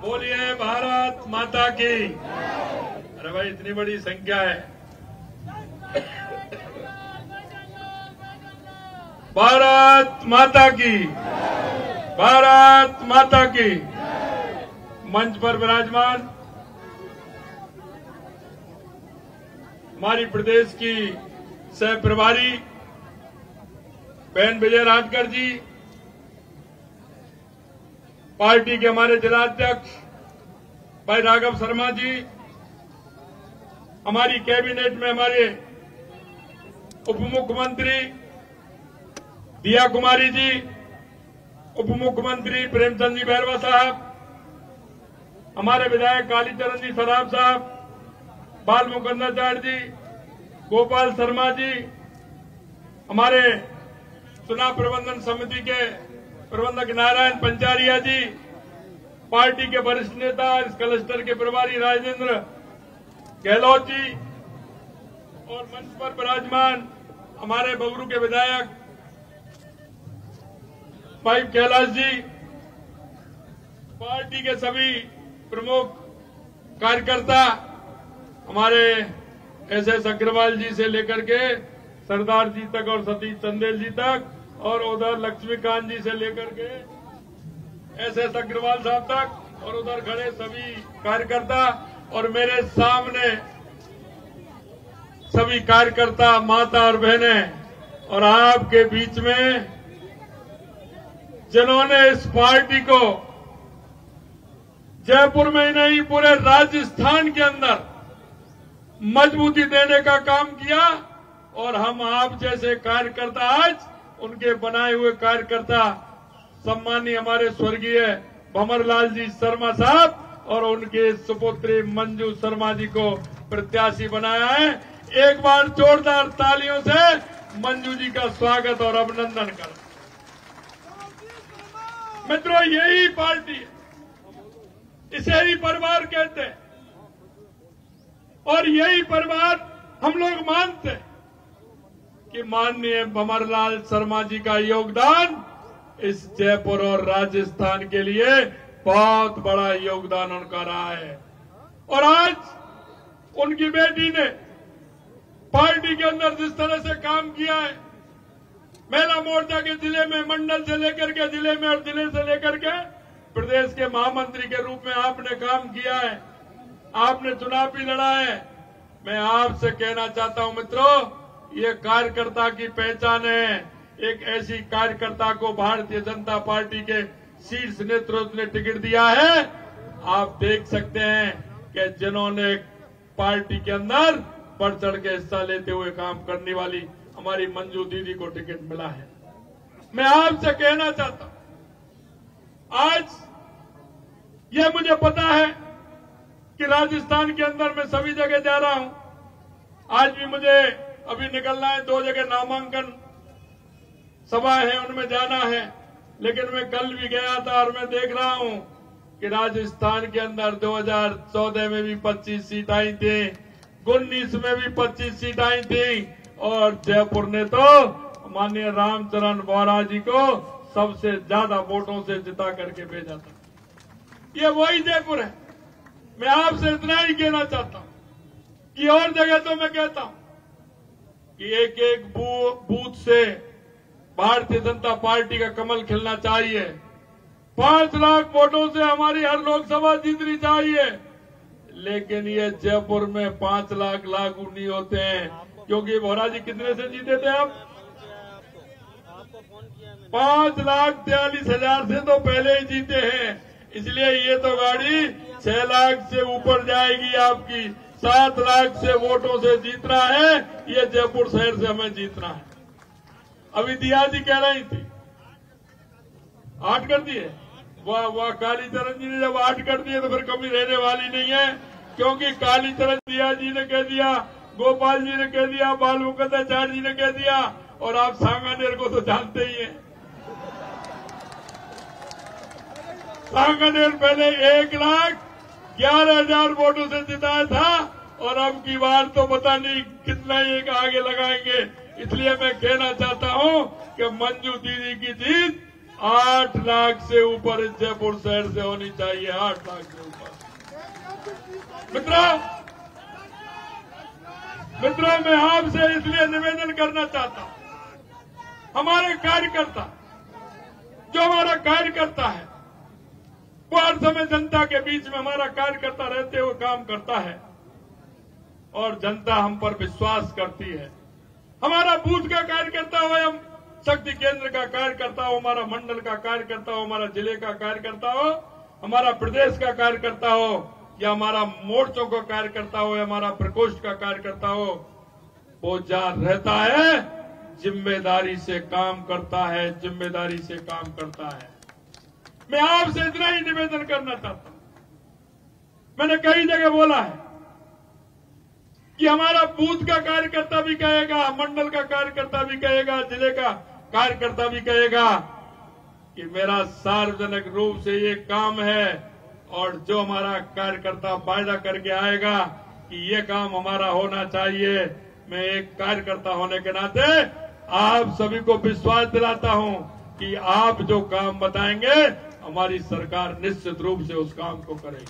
बोलिए भारत माता की। अरे भाई इतनी बड़ी संख्या है। भारत माता की, भारत माता की। मंच पर विराजमान हमारी प्रदेश की सह प्रभारी बहन विजय राजकर जी, पार्टी के हमारे जिलाध्यक्ष भाई राघव शर्मा जी, हमारी कैबिनेट में हमारे उप मुख्यमंत्री दिया कुमारी जी, उप मुख्यमंत्री प्रेमचंद जी बैरवा साहब, हमारे विधायक कालीचरण जी सराफ साहब, बाल मुकुंदाचार्य जी, गोपाल शर्मा जी, हमारे चुनाव प्रबंधन समिति के प्रबंधक नारायण पंचारिया जी, पार्टी के वरिष्ठ नेता इस क्लस्टर के प्रभारी राजेंद्र गहलोत जी और मंच पर विराजमान हमारे बबरू के विधायक भाई कैलाश जी, पार्टी के सभी प्रमुख कार्यकर्ता, हमारे एस अग्रवाल जी से लेकर के सरदार जी तक और सतीश चंदेल जी तक, और उधर लक्ष्मीकांत जी से लेकर के एस अग्रवाल साहब तक, और उधर खड़े सभी कार्यकर्ता और मेरे सामने सभी कार्यकर्ता माता और बहनें, और आपके बीच में जिन्होंने इस पार्टी को जयपुर में ही नहीं पूरे राजस्थान के अंदर मजबूती देने का काम किया, और हम आप जैसे कार्यकर्ता आज उनके बनाए हुए कार्यकर्ता सम्मानीय हमारे स्वर्गीय भंवरलाल जी शर्मा साहब और उनके सुपुत्री मंजू शर्मा जी को प्रत्याशी बनाया है। एक बार जोरदार तालियों से मंजू जी का स्वागत और अभिनंदन करें। मित्रों, यही पार्टी है, इसे ही परिवार कहते हैं, और यही परिवार हम लोग मानते हैं कि माननीय भंवरलाल शर्मा जी का योगदान इस जयपुर और राजस्थान के लिए बहुत बड़ा योगदान उनका रहा है। और आज उनकी बेटी ने पार्टी के अंदर जिस तरह से काम किया है, महिला मोर्चा के जिले में, मंडल से लेकर के जिले में और जिले से लेकर के प्रदेश के महामंत्री के रूप में आपने काम किया है, आपने चुनाव भी लड़ा है। मैं आपसे कहना चाहता हूं मित्रों, ये कार्यकर्ता की पहचान है। एक ऐसी कार्यकर्ता को भारतीय जनता पार्टी के शीर्ष नेतृत्व ने टिकट दिया है। आप देख सकते हैं कि जिन्होंने पार्टी के अंदर बढ़ चढ़ के हिस्सा लेते हुए काम करने वाली हमारी मंजू दीदी को टिकट मिला है। मैं आपसे कहना चाहता हूं, आज ये मुझे पता है कि राजस्थान के अंदर मैं सभी जगह जा रहा हूं। आज भी मुझे अभी निकलना है, 2 जगह नामांकन सभा है, उनमें जाना है। लेकिन मैं कल भी गया था और मैं देख रहा हूं कि राजस्थान के अंदर 2014 में भी 25 सीट आई थी, 19 में भी 25 सीट आई थी, और जयपुर ने तो माननीय रामचरण बोहरा जी को सबसे ज्यादा वोटों से जिता करके भेजा था। ये वही जयपुर है। मैं आपसे इतना ही कहना चाहता हूं कि और जगह तो मैं कहता हूं कि एक एक बूथ से भारतीय जनता पार्टी का कमल खिलना चाहिए। 5 लाख वोटों से हमारी हर लोकसभा जीतनी चाहिए। लेकिन ये जयपुर में 5 लाख लागू नहीं होते हैं, क्योंकि बोहरा जी कितने से जीते थे आप? 5,43,000 से तो पहले ही जीते हैं। इसलिए ये तो गाड़ी 6 लाख से ऊपर जाएगी आपकी। 7 लाख से वोटों से जीतना है, ये जयपुर शहर से हमें जीतना है। अभी दिया जी कह रही थी 8 कर दिए, वाह कालीचरण जी ने जब 8 कर दिए तो फिर कमी रहने वाली नहीं है, क्योंकि कालीचरण दिया जी ने कह दिया, गोपाल जी ने कह दिया, बाल मुकुंदाचार्य जी ने कह दिया, और आप सांगानेर को तो जानते ही हैं। सांगानेर पहले 1,11,000 वोटों से जिताया था, और अब की बार तो पता नहीं कितना एक आगे लगाएंगे। इसलिए मैं कहना चाहता हूं कि मंजू दीदी की जीत 8 लाख से ऊपर इस जयपुर शहर से होनी चाहिए, 8 लाख से ऊपर। मित्रों, मैं आपसे इसलिए निवेदन करना चाहता हूं, हमारे कार्यकर्ता, जो हमारा कार्यकर्ता है वो हर समय जनता के बीच में हमारा कार्यकर्ता रहते हुए काम करता है और जनता हम पर विश्वास करती है। हमारा बूथ का कार्यकर्ता हो या शक्ति केंद्र का कार्यकर्ता हो, हमारा मंडल का कार्यकर्ता हो, हमारा जिले का कार्यकर्ता हो, हमारा प्रदेश का कार्यकर्ता हो या हमारा मोर्चों का कार्यकर्ता हो या हमारा प्रकोष्ठ का कार्यकर्ता हो, वो जहां रहता है जिम्मेदारी से काम करता है, जिम्मेदारी से काम करता है। मैं आपसे इतना ही निवेदन करना चाहता हूं। मैंने कई जगह बोला है कि हमारा बूथ का कार्यकर्ता भी कहेगा, मंडल का कार्यकर्ता भी कहेगा, जिले का कार्यकर्ता भी कहेगा कि मेरा सार्वजनिक रूप से ये काम है और जो हमारा कार्यकर्ता वायदा करके आएगा कि ये काम हमारा होना चाहिए, मैं एक कार्यकर्ता होने के नाते आप सभी को विश्वास दिलाता हूं कि आप जो काम बताएंगे हमारी सरकार निश्चित रूप से उस काम को करेगी।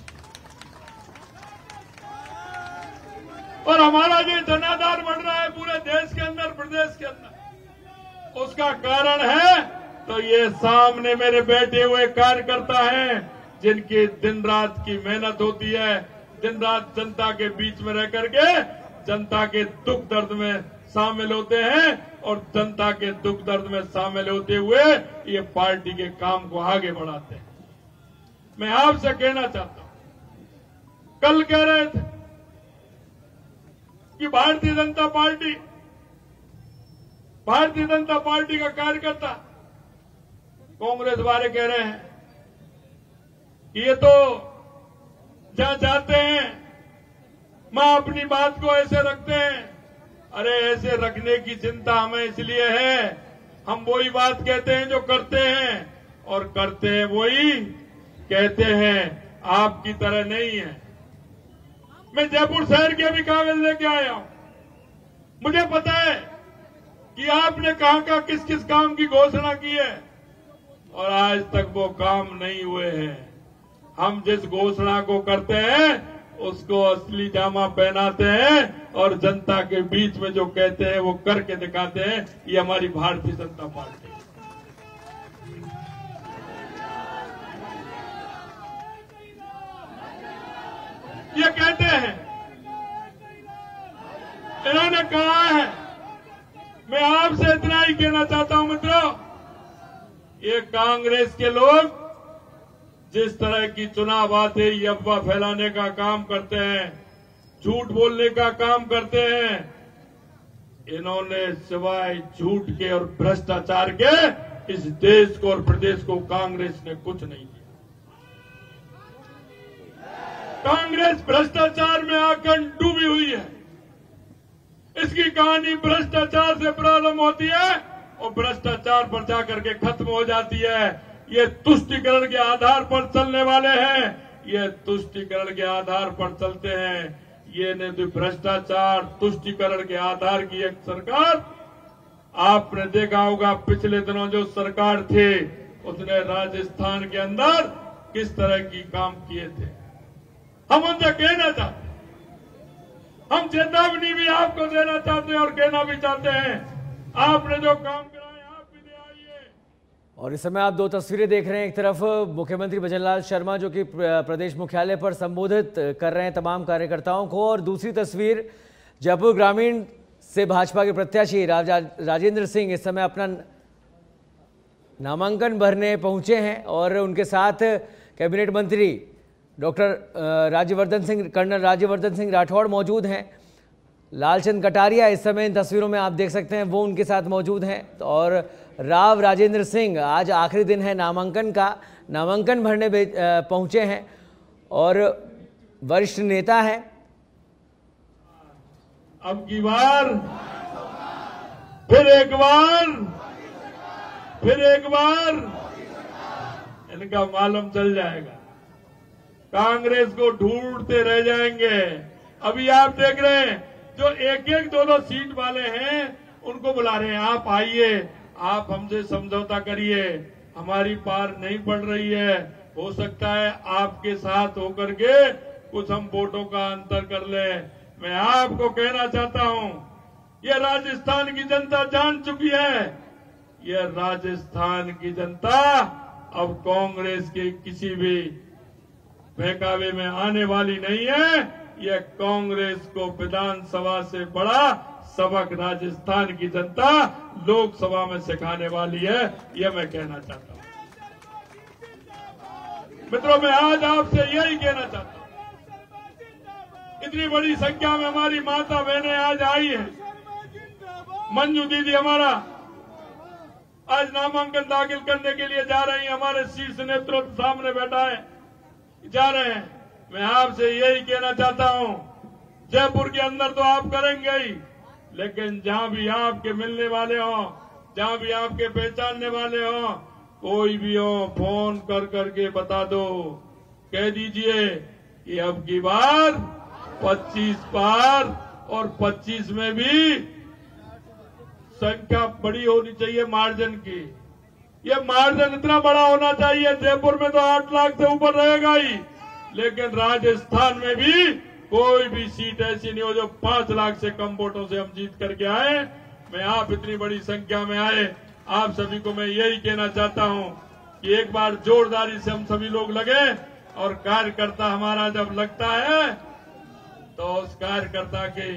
और हमारा जो जनाधार बढ़ रहा है पूरे देश के अंदर, प्रदेश के अंदर, उसका कारण है तो ये सामने मेरे बैठे हुए कार्यकर्ता हैं जिनकी दिन रात की मेहनत होती है, दिन रात जनता के बीच में रह करके जनता के दुख दर्द में शामिल होते हैं और जनता के दुख दर्द में शामिल होते हुए ये पार्टी के काम को आगे बढ़ाते हैं। मैं आपसे कहना चाहता हूं, कल कह रहे थे कि भारतीय जनता पार्टी का कार्यकर्ता कांग्रेस वाले कह रहे हैं कि ये तो जहां जाते हैं मां अपनी बात को ऐसे रखते हैं। अरे ऐसे रखने की चिंता हमें इसलिए है, हम वही बात कहते हैं जो करते हैं और करते हैं वही कहते हैं, आपकी तरह नहीं है। मैं जयपुर शहर के भी कागज लेके आया हूं। मुझे पता है कि आपने कहां का किस किस काम की घोषणा की है और आज तक वो काम नहीं हुए हैं। हम जिस घोषणा को करते हैं उसको असली जामा पहनाते हैं और जनता के बीच में जो कहते हैं वो करके दिखाते हैं। ये हमारी भारतीय जनता पार्टी है। ये कहते हैं, इन्होंने कहा है। मैं आपसे इतना ही कहना चाहता हूं मित्रों, ये कांग्रेस के लोग जिस तरह की चुनाव आते ही अफवाह फैलाने का काम करते हैं, झूठ बोलने का काम करते हैं, इन्होंने सिवाय झूठ के और भ्रष्टाचार के इस देश को और प्रदेश को कांग्रेस ने कुछ नहीं दिया। कांग्रेस भ्रष्टाचार में आकर डूबी हुई है। इसकी कहानी भ्रष्टाचार से प्रारंभ होती है और भ्रष्टाचार पर जाकर के खत्म हो जाती है। ये तुष्टीकरण के आधार पर चलने वाले हैं, ये तुष्टीकरण के आधार पर चलते हैं। ये नहीं तो भ्रष्टाचार तुष्टीकरण के आधार की एक सरकार। आपने देखा होगा पिछले दिनों जो सरकार थे उसने राजस्थान के अंदर किस तरह की काम किए थे। हम उनसे कहना चाहते हैं, हम चेतावनी भी आपको देना चाहते हैं और कहना भी चाहते हैं, आपने जो काम कराए आप भी ले आइए। और इस समय आप दो तस्वीरें देख रहे हैं, एक तरफ मुख्यमंत्री भजनलाल शर्मा जो कि प्रदेश मुख्यालय पर संबोधित कर रहे हैं तमाम कार्यकर्ताओं को, और दूसरी तस्वीर जयपुर ग्रामीण से भाजपा के प्रत्याशी राजेंद्र सिंह इस समय अपना नामांकन भरने पहुंचे हैं और उनके साथ कैबिनेट मंत्री कर्नल राज्यवर्धन सिंह राठौड़ मौजूद हैं। लालचंद कटारिया इस समय इन तस्वीरों में आप देख सकते हैं, वो उनके साथ मौजूद हैं। और राव राजेंद्र सिंह आज आखिरी दिन है नामांकन का, नामांकन भरने पहुंचे हैं और वरिष्ठ नेता हैं। अब की बार फिर एक बार इनका मालूम चल जाएगा, कांग्रेस को ढूंढते रह जाएंगे। अभी आप देख रहे हैं जो एक एक दो सीट वाले हैं उनको बुला रहे हैं, आप आइए, आप हमसे समझौता करिए, हमारी पार नहीं पड़ रही है। हो सकता है आपके साथ होकर के कुछ हम वोटों का अंतर कर लें। मैं आपको कहना चाहता हूं, यह राजस्थान की जनता जान चुकी है, यह राजस्थान की जनता अब कांग्रेस के किसी भी बहकावे में आने वाली नहीं है। यह कांग्रेस को विधानसभा से बड़ा सबक राजस्थान की जनता लोकसभा में सिखाने वाली है, यह मैं कहना चाहता हूं। मित्रों, मैं आज आपसे यही कहना चाहता हूं, इतनी बड़ी संख्या में हमारी माता बहनें आज आई हैं। मंजू दीदी हमारा आज नामांकन दाखिल करने के लिए जा रही हैं, हमारे शीर्ष नेतृत्व सामने बैठा है, जा रहे हैं। मैं आपसे यही कहना चाहता हूं, जयपुर के अंदर तो आप करेंगे ही, लेकिन जहां भी आपके मिलने वाले हों, जहां भी आपके पहचानने वाले हों, कोई भी हो, फोन कर करके बता दो, कह दीजिए कि अब की बार 25 पार और 25 में भी संख्या बड़ी होनी चाहिए मार्जिन की। ये मार्जिन इतना बड़ा होना चाहिए, जयपुर में तो 8 लाख से ऊपर रहेगा ही, लेकिन राजस्थान में भी कोई भी सीट ऐसी नहीं हो जो 5 लाख से कम वोटों से हम जीत करके आए। मैं आप इतनी बड़ी संख्या में आए, आप सभी को मैं यही कहना चाहता हूं कि एक बार जोरदारी से हम सभी लोग लगे, और कार्यकर्ता हमारा जब लगता है तो उस कार्यकर्ता की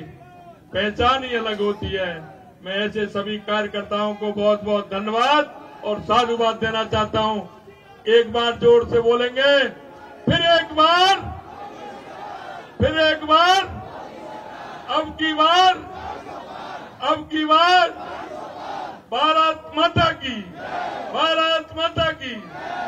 पहचान ही अलग होती है। मैं ऐसे सभी कार्यकर्ताओं को बहुत बहुत धन्यवाद और साधुवाद देना चाहता हूं। एक बार जोर से बोलेंगे, फिर एक बार, अब की बार भारत माता की, भारत माता की।